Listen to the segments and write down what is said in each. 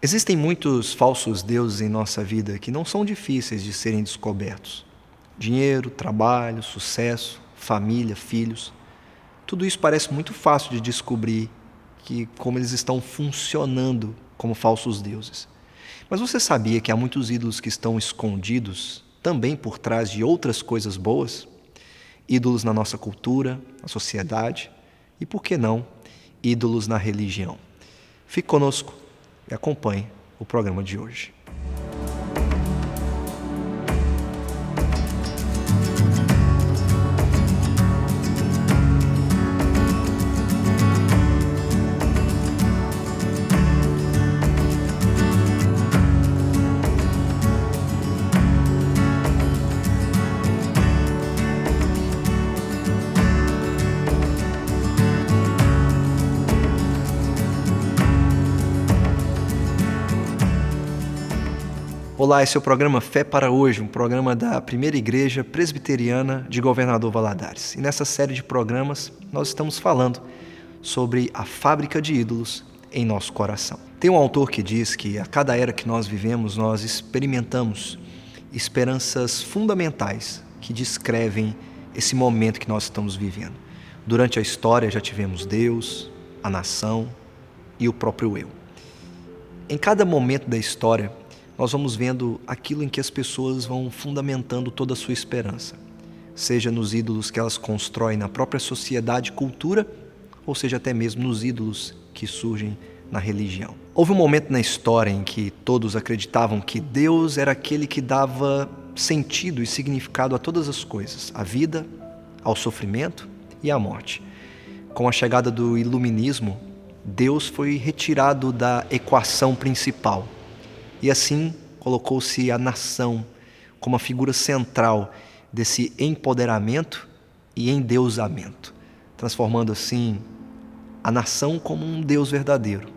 Existem muitos falsos deuses em nossa vida que não são difíceis de serem descobertos. Dinheiro, trabalho, sucesso, família, filhos. Tudo isso parece muito fácil de descobrir como eles estão funcionando como falsos deuses. Mas você sabia que há muitos ídolos que estão escondidos também por trás de outras coisas boas? Ídolos na nossa cultura, na sociedade e, por que não, ídolos na religião. Fique conosco e acompanhe o programa de hoje. Olá, esse é o programa Fé para Hoje, um programa da Primeira Igreja Presbiteriana de Governador Valadares. E nessa série de programas nós estamos falando sobre a fábrica de ídolos em nosso coração. Tem um autor que diz que a cada era que nós vivemos, nós experimentamos esperanças fundamentais que descrevem esse momento que nós estamos vivendo. Durante a história já tivemos Deus, a nação e o próprio eu. Em cada momento da história, nós vamos vendo aquilo em que as pessoas vão fundamentando toda a sua esperança, seja nos ídolos que elas constroem na própria sociedade e cultura, ou seja até mesmo nos ídolos que surgem na religião. Houve um momento na história em que todos acreditavam que Deus era aquele que dava sentido e significado a todas as coisas, à vida, ao sofrimento e à morte. Com a chegada do iluminismo, Deus foi retirado da equação principal. E assim colocou-se a nação como a figura central desse empoderamento e endeusamento, transformando assim a nação como um Deus verdadeiro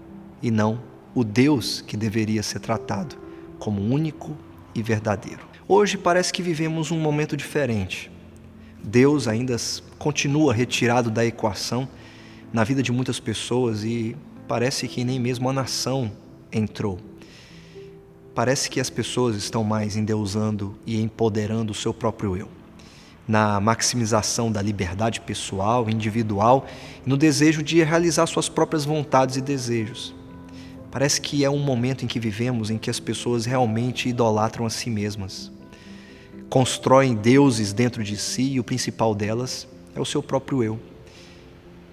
e não o Deus que deveria ser tratado como único e verdadeiro. Hoje parece que vivemos um momento diferente. Deus ainda continua retirado da equação na vida de muitas pessoas e parece que nem mesmo a nação entrou. Parece que as pessoas estão mais endeusando e empoderando o seu próprio eu, na maximização da liberdade pessoal, individual, e no desejo de realizar suas próprias vontades e desejos. Parece que é um momento em que vivemos em que as pessoas realmente idolatram a si mesmas. Constroem deuses dentro de si e o principal delas é o seu próprio eu.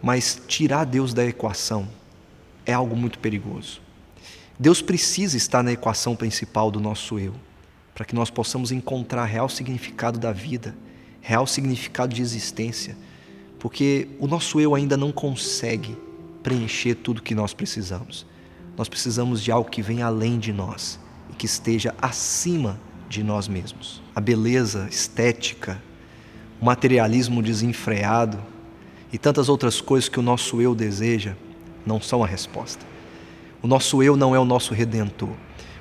Mas tirar Deus da equação é algo muito perigoso. Deus precisa estar na equação principal do nosso eu, para que nós possamos encontrar real significado da vida, real significado de existência, porque o nosso eu ainda não consegue preencher tudo que nós precisamos. Nós precisamos de algo que venha além de nós e que esteja acima de nós mesmos. A beleza estética, o materialismo desenfreado e tantas outras coisas que o nosso eu deseja não são a resposta. O nosso eu não é o nosso redentor.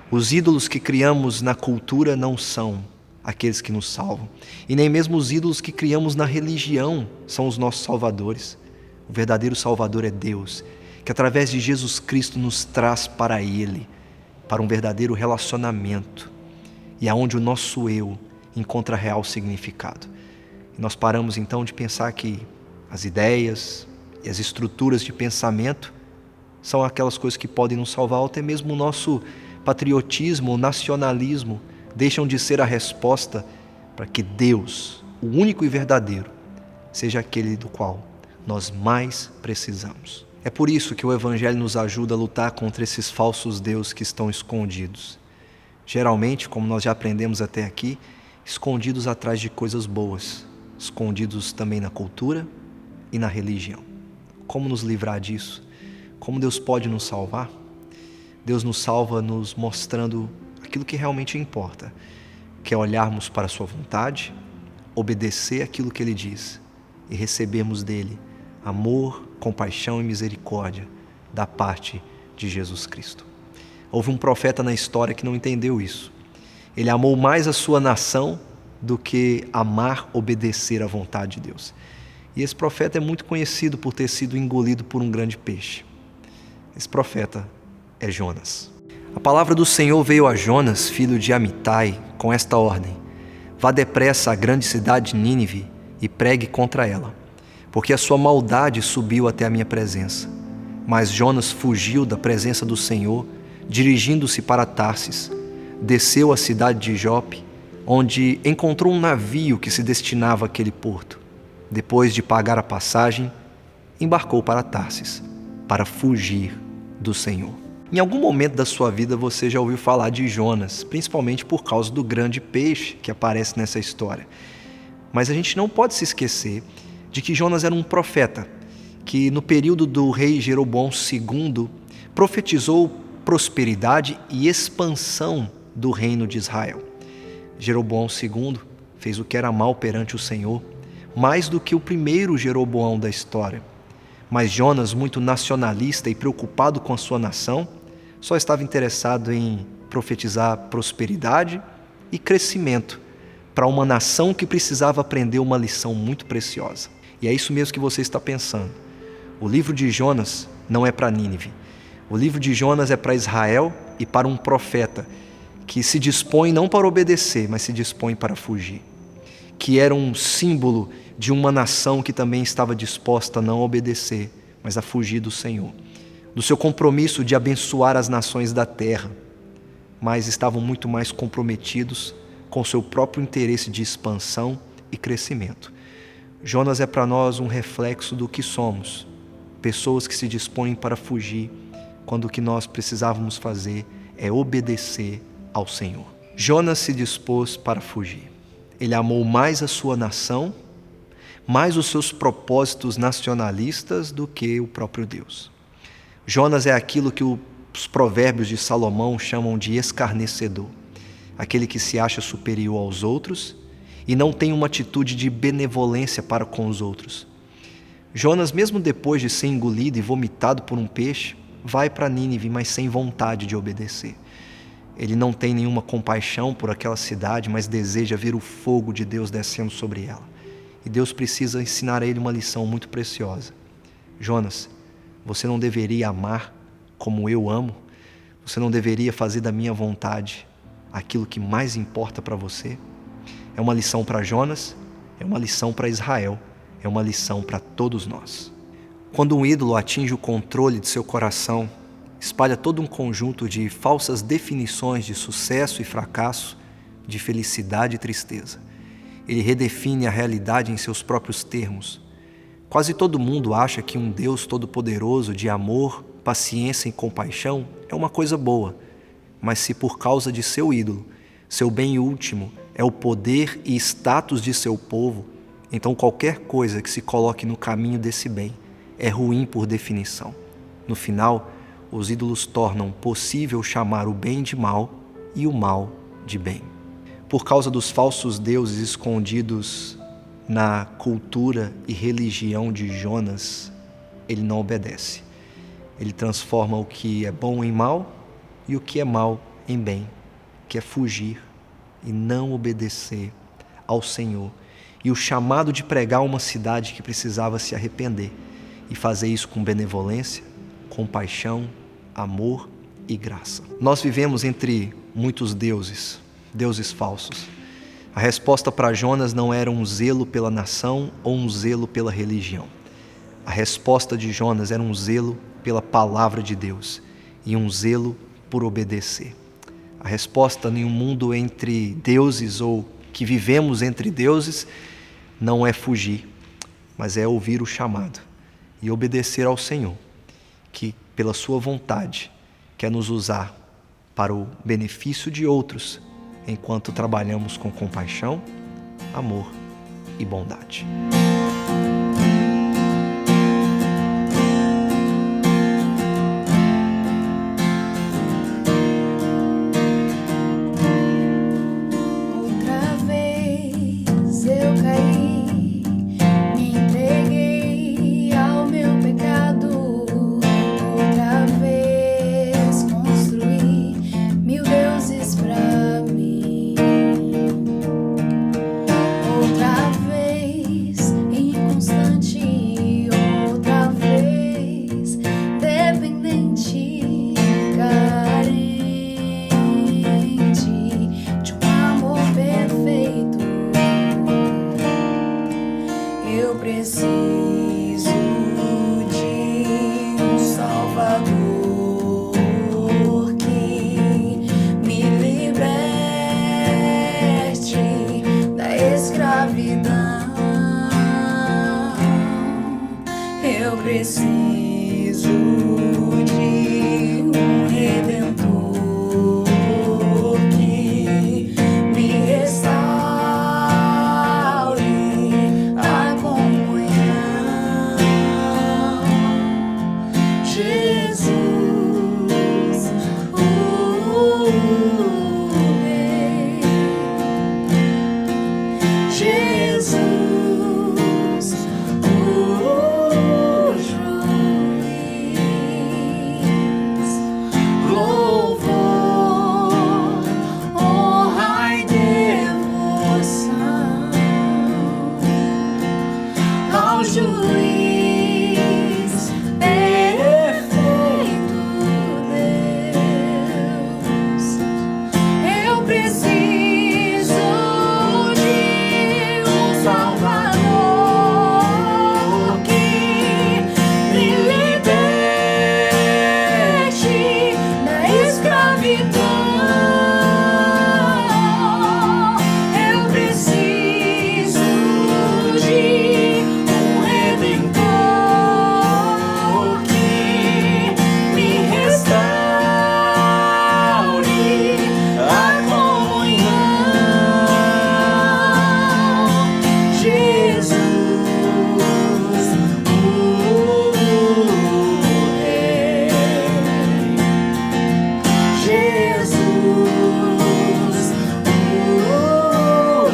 Os ídolos que criamos na cultura não são aqueles que nos salvam. E nem mesmo os ídolos que criamos na religião são os nossos salvadores. O verdadeiro salvador é Deus, que através de Jesus Cristo nos traz para Ele, para um verdadeiro relacionamento, e aonde o nosso eu encontra real significado. E nós paramos então de pensar que as ideias e as estruturas de pensamento são aquelas coisas que podem nos salvar, ou até mesmo o nosso patriotismo, o nacionalismo, deixam de ser a resposta para que Deus, o único e verdadeiro, seja aquele do qual nós mais precisamos. É por isso que o Evangelho nos ajuda a lutar contra esses falsos deuses que estão escondidos. Geralmente, como nós já aprendemos até aqui, escondidos atrás de coisas boas, escondidos também na cultura e na religião. Como nos livrar disso? Como Deus pode nos salvar? Deus nos salva nos mostrando aquilo que realmente importa, que é olharmos para a sua vontade, obedecer aquilo que Ele diz e recebermos dele amor, compaixão e misericórdia da parte de Jesus Cristo. Houve um profeta na história que não entendeu isso. Ele amou mais a sua nação do que amar, obedecer à vontade de Deus. E esse profeta é muito conhecido por ter sido engolido por um grande peixe. Esse profeta é Jonas. A palavra do Senhor veio a Jonas, filho de Amitai, com esta ordem: vá depressa à grande cidade de Nínive e pregue contra ela, porque a sua maldade subiu até a minha presença. Mas Jonas fugiu da presença do Senhor, dirigindo-se para Tarsis. Desceu à cidade de Jope, onde encontrou um navio que se destinava àquele porto. Depois de pagar a passagem, embarcou para Tarsis, para fugir do Senhor. Em algum momento da sua vida você já ouviu falar de Jonas, principalmente por causa do grande peixe que aparece nessa história. Mas a gente não pode se esquecer de que Jonas era um profeta, que no período do rei Jeroboão II profetizou prosperidade e expansão do reino de Israel. Jeroboão II fez o que era mal perante o Senhor, mais do que o primeiro Jeroboão da história. Mas Jonas, muito nacionalista e preocupado com a sua nação, só estava interessado em profetizar prosperidade e crescimento para uma nação que precisava aprender uma lição muito preciosa. E é isso mesmo que você está pensando. O livro de Jonas não é para Nínive. O livro de Jonas é para Israel e para um profeta que se dispõe não para obedecer, mas se dispõe para fugir. Que era um símbolo de uma nação que também estava disposta a não obedecer, mas a fugir do Senhor. Do seu compromisso de abençoar as nações da terra, mas estavam muito mais comprometidos com seu próprio interesse de expansão e crescimento. Jonas é para nós um reflexo do que somos, pessoas que se dispõem para fugir, quando o que nós precisávamos fazer é obedecer ao Senhor. Jonas se dispôs para fugir. Ele amou mais a sua nação, mais os seus propósitos nacionalistas do que o próprio Deus. Jonas é aquilo que os provérbios de Salomão chamam de escarnecedor, aquele que se acha superior aos outros e não tem uma atitude de benevolência para com os outros. Jonas, mesmo depois de ser engolido e vomitado por um peixe, vai para Nínive, mas sem vontade de obedecer. Ele não tem nenhuma compaixão por aquela cidade, mas deseja ver o fogo de Deus descendo sobre ela. E Deus precisa ensinar a ele uma lição muito preciosa. Jonas, você não deveria amar como eu amo? Você não deveria fazer da minha vontade aquilo que mais importa para você? É uma lição para Jonas, é uma lição para Israel, é uma lição para todos nós. Quando um ídolo atinge o controle de seu coração, espalha todo um conjunto de falsas definições de sucesso e fracasso, de felicidade e tristeza. Ele redefine a realidade em seus próprios termos. Quase todo mundo acha que um Deus todo-poderoso de amor, paciência e compaixão é uma coisa boa, mas se por causa de seu ídolo, seu bem último é o poder e status de seu povo, então qualquer coisa que se coloque no caminho desse bem é ruim por definição. No final, os ídolos tornam possível chamar o bem de mal e o mal de bem. Por causa dos falsos deuses escondidos na cultura e religião de Jonas, ele não obedece. Ele transforma o que é bom em mal e o que é mal em bem, que é fugir e não obedecer ao Senhor. E o chamado de pregar uma cidade que precisava se arrepender e fazer isso com benevolência, compaixão, amor e graça. Nós vivemos entre muitos deuses falsos. A resposta para Jonas não era um zelo pela nação ou um zelo pela religião. A resposta de Jonas era um zelo pela palavra de Deus e um zelo por obedecer. A resposta em um mundo entre deuses ou que vivemos entre deuses não é fugir, mas é ouvir o chamado e obedecer ao Senhor, que pela sua vontade quer nos usar para o benefício de outros, enquanto trabalhamos com compaixão, amor e bondade. Outra vez eu caí, me entreguei ao meu pecado. Outra vez construí mil deuses pra mim. Outra vez em preciso de um redentor que me restaure a comunhão. Jesus, o Rei. Jesus, o Juiz. Louvor, honra e devoção ao Juiz perfeito Deus. Eu preciso de um Salvador que me liberte da escravidão. Eu preciso de um Redentor que me restaure a comunhão. Jesus, o Rei. Jesus, o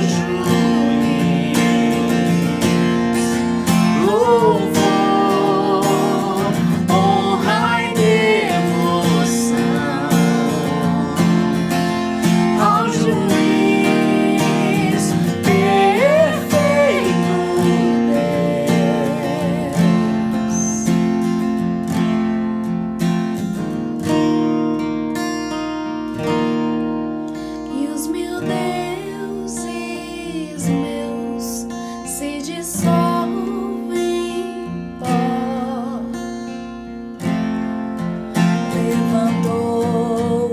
Juiz. Louvor, honra e devoção ao Juiz perfeito Deus. E os mil deuses meus se dissolvem em pó. Levantou o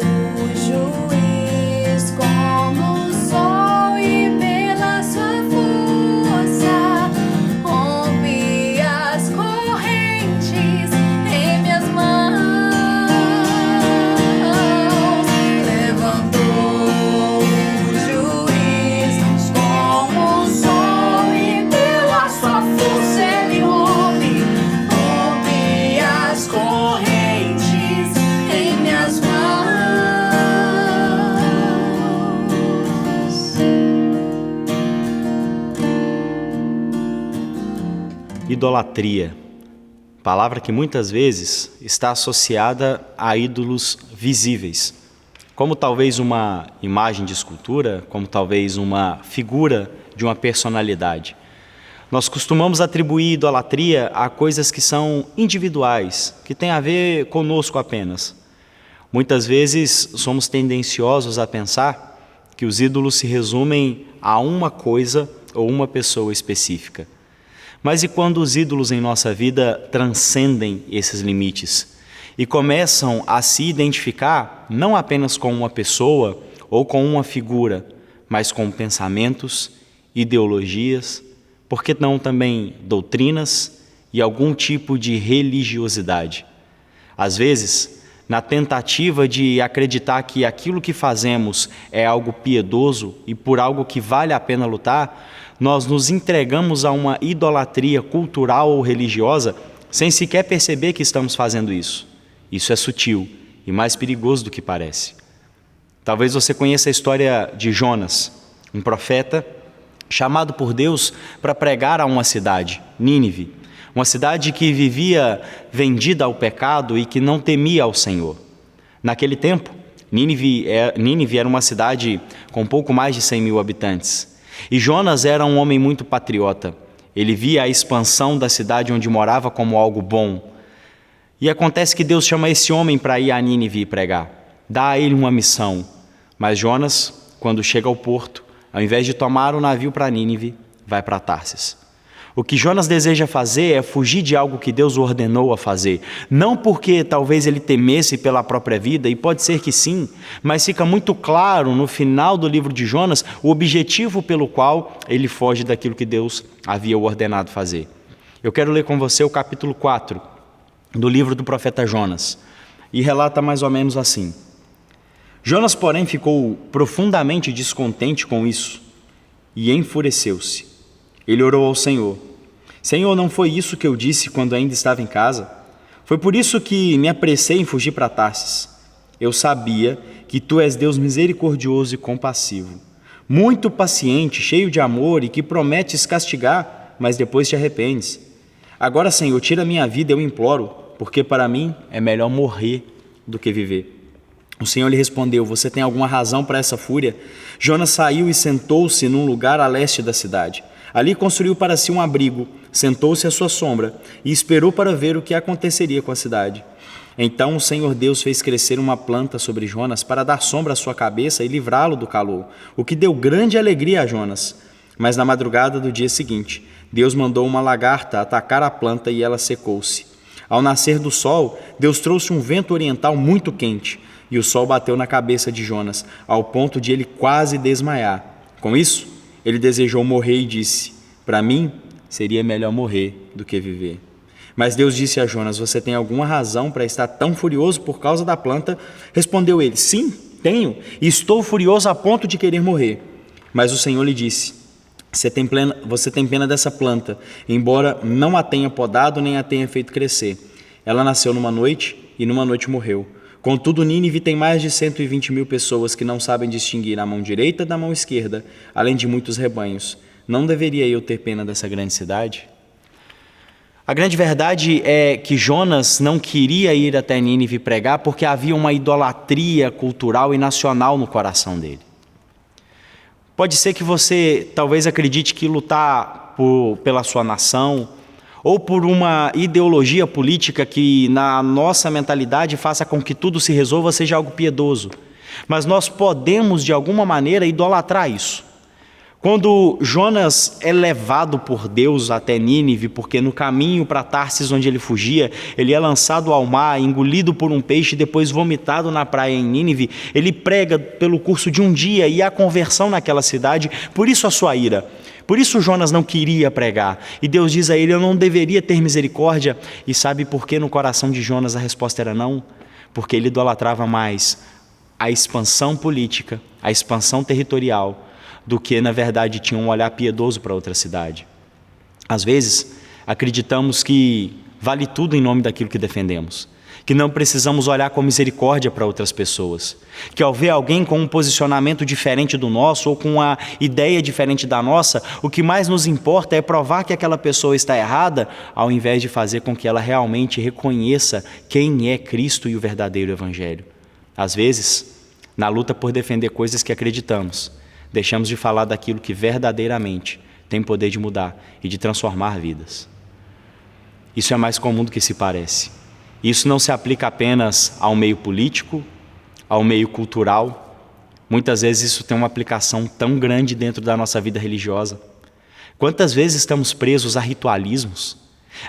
Juiz como o sol e pela sua força rompe as correntes em minhas mãos. Levantou o Juiz como o sol e pela sua força ele rompe as correntes em minhas mãos. Idolatria, palavra que muitas vezes está associada a ídolos visíveis, como talvez uma imagem de escultura, como talvez uma figura de uma personalidade. Nós costumamos atribuir idolatria a coisas que são individuais, que têm a ver conosco apenas. Muitas vezes somos tendenciosos a pensar que os ídolos se resumem a uma coisa ou uma pessoa específica. Mas e quando os ídolos em nossa vida transcendem esses limites e começam a se identificar não apenas com uma pessoa ou com uma figura, mas com pensamentos, ideologias, por que não também doutrinas e algum tipo de religiosidade? Às vezes, na tentativa de acreditar que aquilo que fazemos é algo piedoso e por algo que vale a pena lutar, nós nos entregamos a uma idolatria cultural ou religiosa sem sequer perceber que estamos fazendo isso. Isso é sutil e mais perigoso do que parece. Talvez você conheça a história de Jonas, um profeta chamado por Deus para pregar a uma cidade, Nínive, uma cidade que vivia vendida ao pecado e que não temia ao Senhor. Naquele tempo, Nínive era uma cidade com pouco mais de 100 mil habitantes. E Jonas era um homem muito patriota. Ele via a expansão da cidade onde morava como algo bom. E acontece que Deus chama esse homem para ir a Nínive e pregar. Dá a ele uma missão. Mas Jonas, quando chega ao porto, ao invés de tomar o navio para Nínive, vai para Tarsis. O que Jonas deseja fazer é fugir de algo que Deus o ordenou a fazer. Não porque talvez ele temesse pela própria vida, e pode ser que sim, mas fica muito claro no final do livro de Jonas o objetivo pelo qual ele foge daquilo que Deus havia ordenado fazer. Eu quero ler com você o capítulo 4 do livro do profeta Jonas, e relata mais ou menos assim: Jonas, porém, ficou profundamente descontente com isso e enfureceu-se. Ele orou ao Senhor: Senhor, não foi isso que eu disse quando ainda estava em casa? Foi por isso que me apressei em fugir para Tarsis. Eu sabia que tu és Deus misericordioso e compassivo, muito paciente, cheio de amor e que prometes castigar, mas depois te arrependes. Agora, Senhor, tira a minha vida, eu imploro, porque para mim é melhor morrer do que viver. O Senhor lhe respondeu: Você tem alguma razão para essa fúria? Jonas saiu e sentou-se num lugar a leste da cidade. Ali construiu para si um abrigo, sentou-se à sua sombra e esperou para ver o que aconteceria com a cidade. Então o Senhor Deus fez crescer uma planta sobre Jonas para dar sombra à sua cabeça e livrá-lo do calor, o que deu grande alegria a Jonas. Mas na madrugada do dia seguinte, Deus mandou uma lagarta atacar a planta e ela secou-se. Ao nascer do sol, Deus trouxe um vento oriental muito quente, e o sol bateu na cabeça de Jonas, ao ponto de ele quase desmaiar. Com isso, ele desejou morrer e disse: Para mim, seria melhor morrer do que viver. Mas Deus disse a Jonas: Você tem alguma razão para estar tão furioso por causa da planta? Respondeu ele: Sim, tenho, e estou furioso a ponto de querer morrer. Mas o Senhor lhe disse: Você tem pena dessa planta, embora não a tenha podado nem a tenha feito crescer. Ela nasceu numa noite e numa noite morreu. Contudo, Nínive tem mais de 120.000 pessoas que não sabem distinguir a mão direita da mão esquerda, além de muitos rebanhos. Não deveria eu ter pena dessa grande cidade? A grande verdade é que Jonas não queria ir até Nínive pregar porque havia uma idolatria cultural e nacional no coração dele. Pode ser que você talvez acredite que lutar pela sua nação ou por uma ideologia política que na nossa mentalidade faça com que tudo se resolva seja algo piedoso. Mas nós podemos de alguma maneira idolatrar isso. Quando Jonas é levado por Deus até Nínive, porque no caminho para Tarsis, onde ele fugia, ele é lançado ao mar, engolido por um peixe e depois vomitado na praia em Nínive, ele prega pelo curso de um dia e há conversão naquela cidade, por isso a sua ira. Por isso Jonas não queria pregar. E Deus diz a ele: eu não deveria ter misericórdia. E sabe por que no coração de Jonas a resposta era não? Porque ele idolatrava mais a expansão política, a expansão territorial, do que, na verdade, tinha um olhar piedoso para outra cidade. Às vezes, acreditamos que vale tudo em nome daquilo que defendemos, que não precisamos olhar com misericórdia para outras pessoas, que ao ver alguém com um posicionamento diferente do nosso ou com uma ideia diferente da nossa, o que mais nos importa é provar que aquela pessoa está errada, ao invés de fazer com que ela realmente reconheça quem é Cristo e o verdadeiro Evangelho. Às vezes, na luta por defender coisas que acreditamos, deixamos de falar daquilo que verdadeiramente tem poder de mudar e de transformar vidas. Isso é mais comum do que se parece. Isso não se aplica apenas ao meio político, ao meio cultural. Muitas vezes isso tem uma aplicação tão grande dentro da nossa vida religiosa. Quantas vezes estamos presos a ritualismos?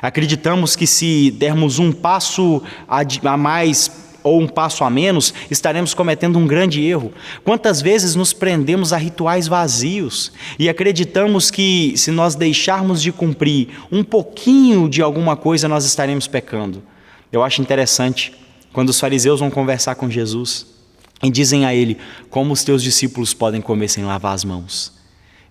Acreditamos que se dermos um passo a mais ou um passo a menos, estaremos cometendo um grande erro. Quantas vezes nos prendemos a rituais vazios e acreditamos que se nós deixarmos de cumprir um pouquinho de alguma coisa, nós estaremos pecando. Eu acho interessante quando os fariseus vão conversar com Jesus e dizem a ele: como os teus discípulos podem comer sem lavar as mãos?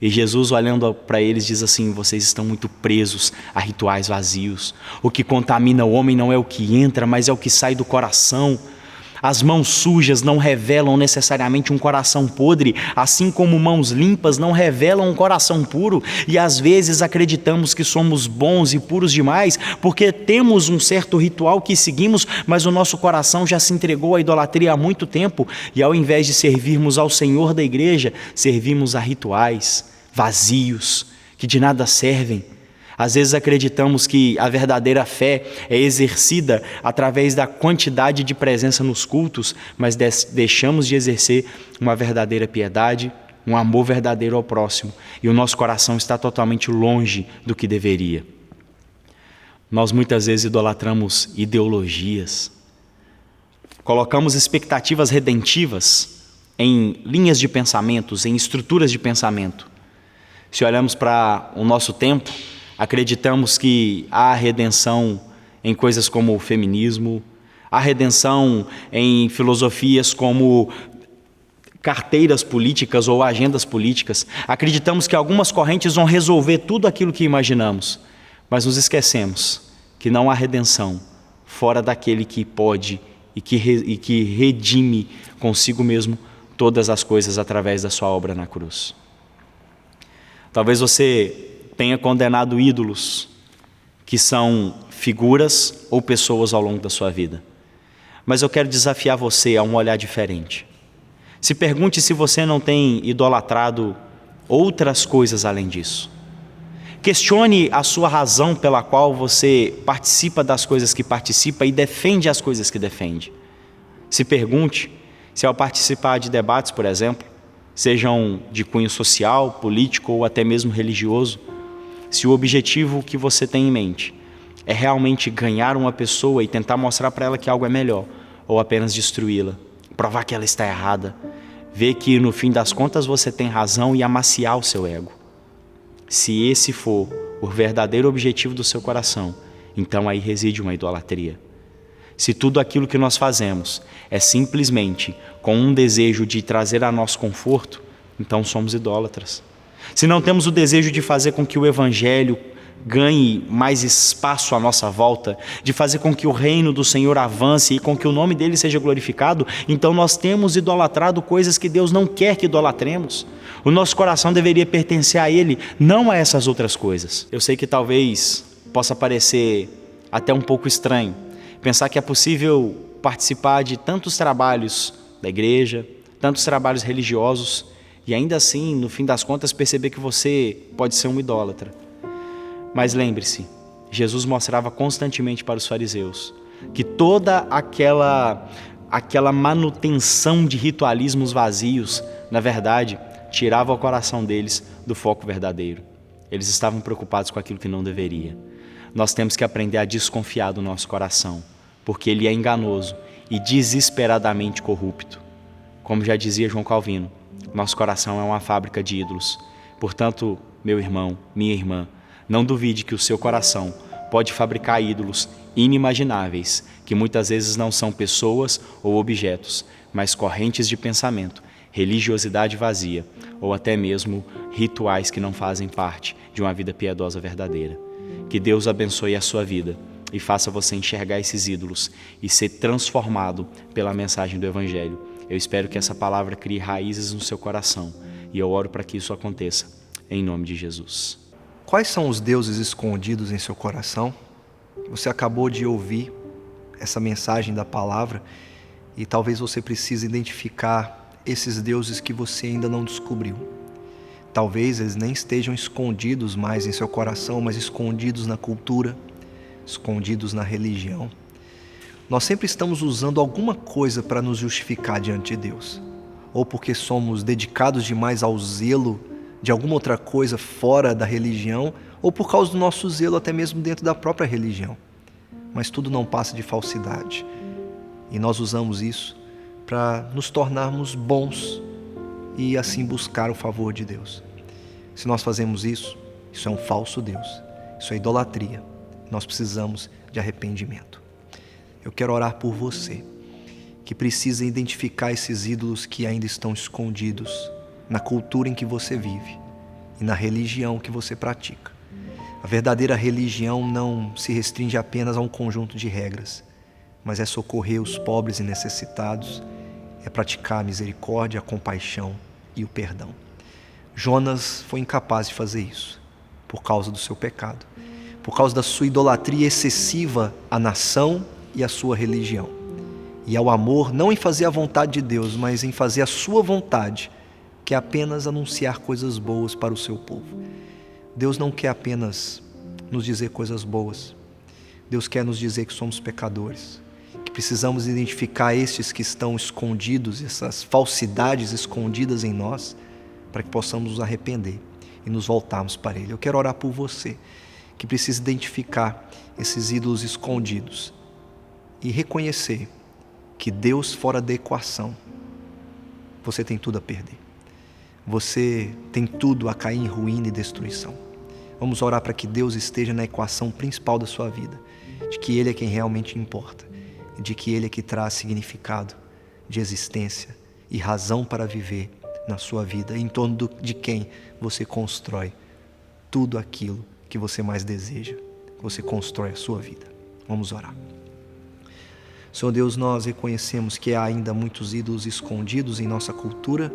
E Jesus, olhando para eles, diz assim: vocês estão muito presos a rituais vazios. O que contamina o homem não é o que entra, mas é o que sai do coração. As mãos sujas não revelam necessariamente um coração podre, assim como mãos limpas não revelam um coração puro. E às vezes acreditamos que somos bons e puros demais, porque temos um certo ritual que seguimos, mas o nosso coração já se entregou à idolatria há muito tempo. E ao invés de servirmos ao Senhor da igreja, servimos a rituais vazios, que de nada servem. Às vezes acreditamos que a verdadeira fé é exercida através da quantidade de presença nos cultos, mas deixamos de exercer uma verdadeira piedade, um amor verdadeiro ao próximo, e o nosso coração está totalmente longe do que deveria. Nós muitas vezes idolatramos ideologias, colocamos expectativas redentivas em linhas de pensamentos, em estruturas de pensamento. Se olhamos para o nosso tempo, Acreditamos que há redenção em coisas como o feminismo, há redenção em filosofias como carteiras políticas ou agendas políticas. Acreditamos que algumas correntes vão resolver tudo aquilo que imaginamos, mas nos esquecemos que não há redenção fora daquele que pode e que redime consigo mesmo todas as coisas através da sua obra na cruz. Talvez você tenha condenado ídolos que são figuras ou pessoas ao longo da sua vida. Mas eu quero desafiar você a um olhar diferente. Se pergunte se você não tem idolatrado outras coisas além disso. Questione a sua razão pela qual você participa das coisas que participa e defende as coisas que defende. Se pergunte se ao participar de debates, por exemplo, sejam de cunho social, político ou até mesmo religioso, se o objetivo que você tem em mente é realmente ganhar uma pessoa e tentar mostrar para ela que algo é melhor, ou apenas destruí-la, provar que ela está errada, ver que no fim das contas você tem razão e amaciar o seu ego. Se esse for o verdadeiro objetivo do seu coração, então aí reside uma idolatria. Se tudo aquilo que nós fazemos é simplesmente com um desejo de trazer a nosso conforto, então somos idólatras. Se não temos o desejo de fazer com que o Evangelho ganhe mais espaço à nossa volta, de fazer com que o reino do Senhor avance e com que o nome dele seja glorificado, então nós temos idolatrado coisas que Deus não quer que idolatremos. O nosso coração deveria pertencer a Ele, não a essas outras coisas. Eu sei que talvez possa parecer até um pouco estranho pensar que é possível participar de tantos trabalhos da igreja, tantos trabalhos religiosos, e ainda assim, no fim das contas, perceber que você pode ser um idólatra. Mas lembre-se, Jesus mostrava constantemente para os fariseus que toda aquela manutenção de ritualismos vazios, na verdade, tirava o coração deles do foco verdadeiro. Eles estavam preocupados com aquilo que não deveria. Nós temos que aprender a desconfiar do nosso coração, porque ele é enganoso e desesperadamente corrupto. Como já dizia João Calvino, nosso coração é uma fábrica de ídolos. Portanto, meu irmão, minha irmã, não duvide que o seu coração pode fabricar ídolos inimagináveis, que muitas vezes não são pessoas ou objetos, mas correntes de pensamento, religiosidade vazia, ou até mesmo rituais que não fazem parte de uma vida piedosa verdadeira. Que Deus abençoe a sua vida e faça você enxergar esses ídolos e ser transformado pela mensagem do Evangelho. Eu espero que essa palavra crie raízes no seu coração e eu oro para que isso aconteça, em nome de Jesus. Quais são os deuses escondidos em seu coração? Você acabou de ouvir essa mensagem da palavra e talvez você precise identificar esses deuses que você ainda não descobriu. Talvez eles nem estejam escondidos mais em seu coração, mas escondidos na cultura, escondidos na religião. Nós sempre estamos usando alguma coisa para nos justificar diante de Deus. Ou porque somos dedicados demais ao zelo de alguma outra coisa fora da religião, ou por causa do nosso zelo até mesmo dentro da própria religião. Mas tudo não passa de falsidade. E nós usamos isso para nos tornarmos bons e assim buscar o favor de Deus. Se nós fazemos isso, isso é um falso Deus, isso é idolatria. Nós precisamos de arrependimento. Eu quero orar por você, que precisa identificar esses ídolos que ainda estão escondidos na cultura em que você vive e na religião que você pratica. A verdadeira religião não se restringe apenas a um conjunto de regras, mas é socorrer os pobres e necessitados, é praticar a misericórdia, a compaixão e o perdão. Jonas foi incapaz de fazer isso por causa do seu pecado, por causa da sua idolatria excessiva à nação e à sua religião, e ao amor não em fazer a vontade de Deus, mas em fazer a sua vontade, que é apenas anunciar coisas boas para o seu povo. Deus não quer apenas nos dizer coisas boas, Deus quer nos dizer que somos pecadores, que precisamos identificar estes que estão escondidos, essas falsidades escondidas em nós, para que possamos nos arrepender e nos voltarmos para Ele. Eu quero orar por você, que precisa identificar esses ídolos escondidos e reconhecer que Deus fora da equação, você tem tudo a perder. Você tem tudo a cair em ruína e destruição. Vamos orar para que Deus esteja na equação principal da sua vida, de que Ele é quem realmente importa, de que Ele é que traz significado de existência e razão para viver na sua vida, em torno de quem você constrói tudo aquilo que você mais deseja. Você constrói a sua vida. Vamos orar. Senhor Deus, nós reconhecemos que há ainda muitos ídolos escondidos em nossa cultura,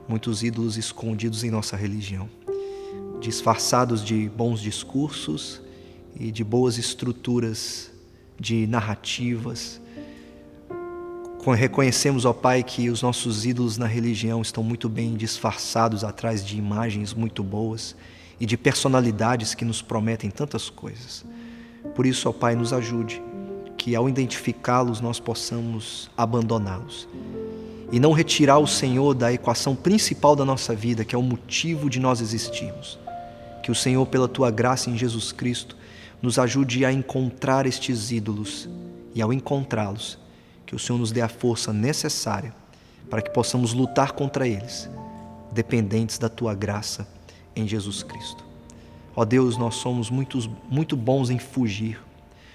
muitos ídolos escondidos em nossa religião, disfarçados de bons discursos e de boas estruturas de narrativas. Reconhecemos, ó Pai, que os nossos ídolos na religião estão muito bem disfarçados atrás de imagens muito boas e de personalidades que nos prometem tantas coisas. Por isso, ó Pai, nos ajude, que ao identificá-los nós possamos abandoná-los e não retirar o Senhor da equação principal da nossa vida, que é o motivo de nós existirmos. Que o Senhor, pela Tua graça em Jesus Cristo, nos ajude a encontrar estes ídolos e, ao encontrá-los, que o Senhor nos dê a força necessária para que possamos lutar contra eles, dependentes da Tua graça em Jesus Cristo. Ó Deus, nós somos muito bons em fugir,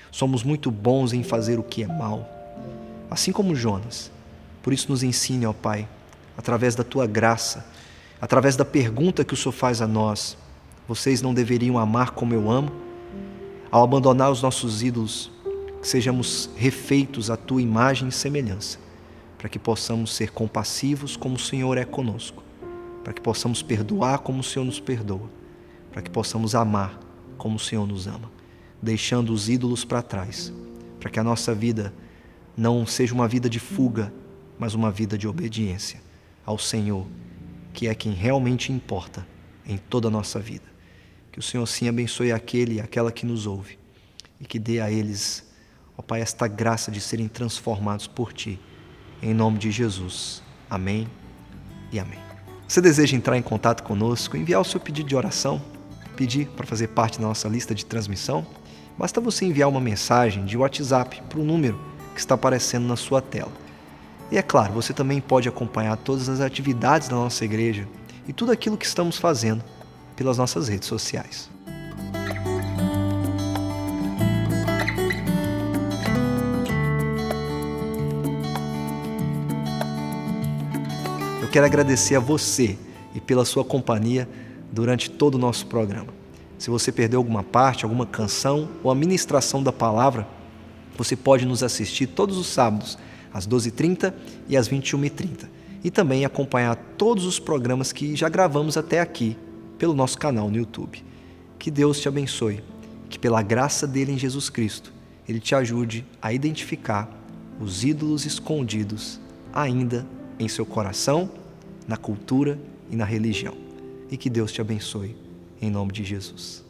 somos muito bons em fazer o que é mal, assim como Jonas. Por isso nos ensine, ó Pai, através da Tua graça, através da pergunta que o Senhor faz a nós: vocês não deveriam amar como eu amo? Ao abandonar os nossos ídolos, que sejamos refeitos à Tua imagem e semelhança, para que possamos ser compassivos como o Senhor é conosco, para que possamos perdoar como o Senhor nos perdoa, para que possamos amar como o Senhor nos ama, deixando os ídolos para trás, para que a nossa vida não seja uma vida de fuga, mas uma vida de obediência ao Senhor, que é quem realmente importa em toda a nossa vida. Que o Senhor sim abençoe aquele e aquela que nos ouve e que dê a eles, ó Pai, esta graça de serem transformados por Ti, em nome de Jesus. Amém e amém. Você deseja entrar em contato conosco, enviar o seu pedido de oração, pedir para fazer parte da nossa lista de transmissão? Basta você enviar uma mensagem de WhatsApp para o número que está aparecendo na sua tela. E é claro, você também pode acompanhar todas as atividades da nossa igreja e tudo aquilo que estamos fazendo pelas nossas redes sociais. Eu quero agradecer a você e pela sua companhia durante todo o nosso programa. Se você perdeu alguma parte, alguma canção ou a ministração da palavra, você pode nos assistir todos os sábados, às 12h30 e às 21h30. E também acompanhar todos os programas que já gravamos até aqui pelo nosso canal no YouTube. Que Deus te abençoe, que pela graça dele em Jesus Cristo, Ele te ajude a identificar os ídolos escondidos ainda em seu coração, na cultura e na religião. E que Deus te abençoe, em nome de Jesus.